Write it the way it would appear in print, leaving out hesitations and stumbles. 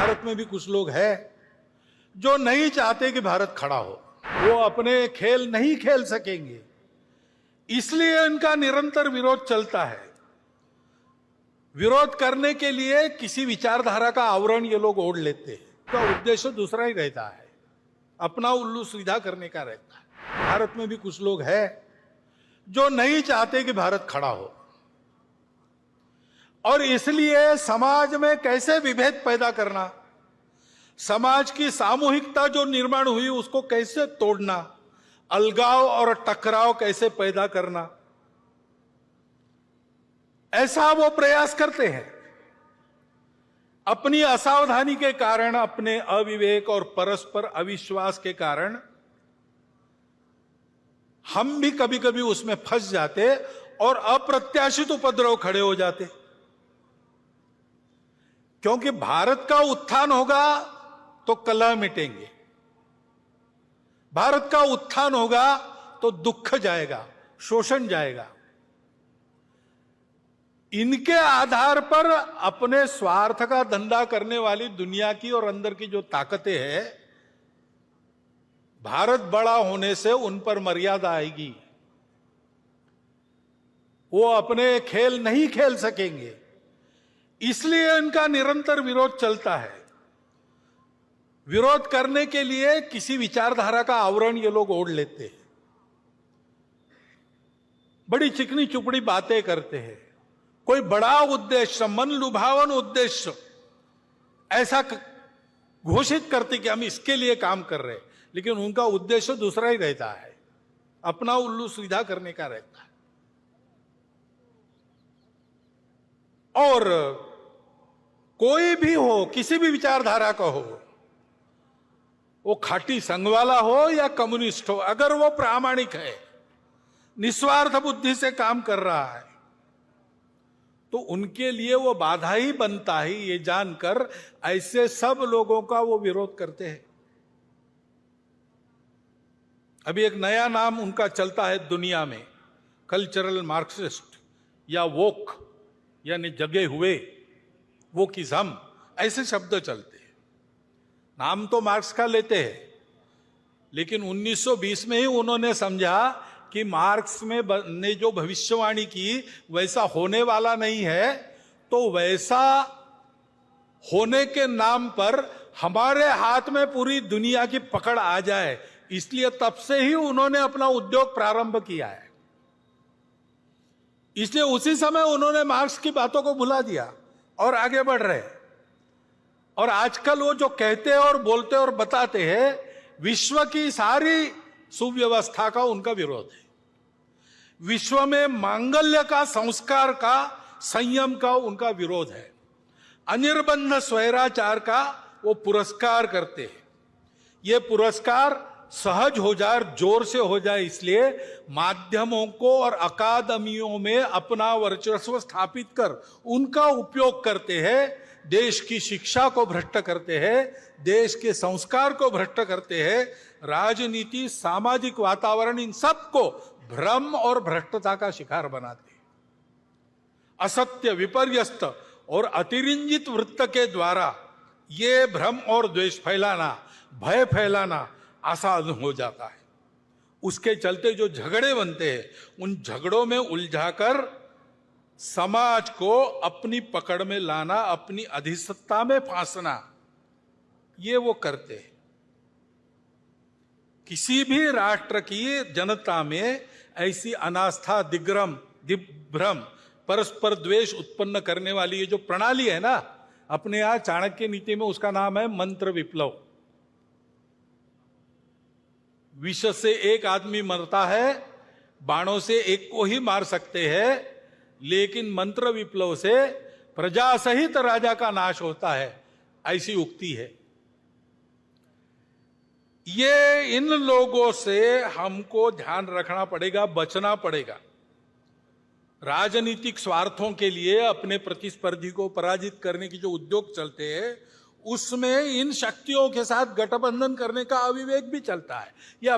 भारत में भी कुछ लोग हैं जो नहीं चाहते कि भारत खड़ा हो। वो अपने खेल नहीं खेल सकेंगे, इसलिए इनका निरंतर विरोध चलता है। विरोध करने के लिए किसी विचारधारा का आवरण ये लोग ओढ़ लेते हैं। तो उद्देश्य दूसरा ही रहता है, अपना उल्लू सीधा करने का रहता है। भारत में भी कुछ लोग हैं जो नहीं चाहते कि भारत खड़ा हो, और इसलिए समाज में कैसे विभेद पैदा करना, समाज की सामूहिकता जो निर्माण हुई उसको कैसे तोड़ना, अलगाव और टकराव कैसे पैदा करना, ऐसा वो प्रयास करते हैं। अपनी असावधानी के कारण, अपने अविवेक और परस्पर अविश्वास के कारण हम भी कभी कभी उसमें फंस जाते और अप्रत्याशित उपद्रव खड़े हो जाते। क्योंकि भारत का उत्थान होगा तो कलह मिटेंगे, भारत का उत्थान होगा तो दुख जाएगा, शोषण जाएगा। इनके आधार पर अपने स्वार्थ का धंधा करने वाली दुनिया की और अंदर की जो ताकतें हैं, भारत बड़ा होने से उन पर मर्यादा आएगी। वो अपने खेल नहीं खेल सकेंगे, इसलिए इनका निरंतर विरोध चलता है। विरोध करने के लिए किसी विचारधारा का आवरण ये लोग ओढ़ लेते हैं, बड़ी चिकनी चुपड़ी बातें करते हैं, कोई बड़ा उद्देश्य, मन लुभावन उद्देश्य ऐसा घोषित करते कि हम इसके लिए काम कर रहे हैं, लेकिन उनका उद्देश्य दूसरा ही रहता है, अपना उल्लू सीधा करने का रहता है। और कोई भी हो, किसी भी विचारधारा का हो, वो खाटी संघ वाला हो या कम्युनिस्ट हो, अगर वो प्रामाणिक है, निस्वार्थ बुद्धि से काम कर रहा है, तो उनके लिए वो बाधा ही बनता है। ये जानकर ऐसे सब लोगों का वो विरोध करते हैं। अभी एक नया नाम उनका चलता है दुनिया में, कल्चरल मार्क्सिस्ट या वोक, यानी जगे हुए, वोकिज्म, ऐसे शब्द चलते हैं। नाम तो मार्क्स का लेते हैं, लेकिन 1920 में ही उन्होंने समझा कि मार्क्स ने जो भविष्यवाणी की वैसा होने वाला नहीं है, तो वैसा होने के नाम पर हमारे हाथ में पूरी दुनिया की पकड़ आ जाए, इसलिए तब से ही उन्होंने अपना उद्योग प्रारंभ किया है। इसलिए उसी समय उन्होंने मार्क्स की बातों को भुला दिया और आगे बढ़ रहे। और आजकल वो जो कहते हैं और बोलते और बताते हैं, विश्व की सारी सुव्यवस्था का उनका विरोध है। विश्व में मांगल्य का, संस्कार का, संयम का उनका विरोध है। अनिर्बंध स्वैराचार का वो पुरस्कार करते हैं। ये पुरस्कार सहज हो जाए, जोर से हो जाए, इसलिए माध्यमों को और अकादमियों में अपना वर्चस्व स्थापित कर उनका उपयोग करते हैं। देश की शिक्षा को भ्रष्ट करते हैं, देश के संस्कार को भ्रष्ट करते हैं, राजनीति, सामाजिक वातावरण, इन सबको भ्रम और भ्रष्टता का शिकार बनाते हैं। असत्य, विपर्यस्त और अतिरंजित वृत्त के द्वारा ये भ्रम और द्वेष फैलाना, भय फैलाना आसान हो जाता है। उसके चलते जो झगड़े बनते हैं, उन झगड़ों में उलझाकर समाज को अपनी पकड़ में लाना, अपनी अधिसत्ता में फांसना, ये वो करते हैं। किसी भी राष्ट्र की जनता में ऐसी अनास्था, दिग्भ्रम, परस्पर द्वेष उत्पन्न करने वाली ये जो प्रणाली है ना, अपने यहां चाणक्य नीति में उसका नाम है मंत्र विप्लव। विष से एक आदमी मरता है, बाणों से एक को ही मार सकते हैं, लेकिन मंत्र विप्लव से प्रजा सहित राजा का नाश होता है, ऐसी उक्ति है। ये इन लोगों से हमको ध्यान रखना पड़ेगा, बचना पड़ेगा। राजनीतिक स्वार्थों के लिए अपने प्रतिस्पर्धी को पराजित करने की जो उद्योग चलते हैं, उसमें इन शक्तियों के साथ गठबंधन करने का अविवेक भी चलता है। यह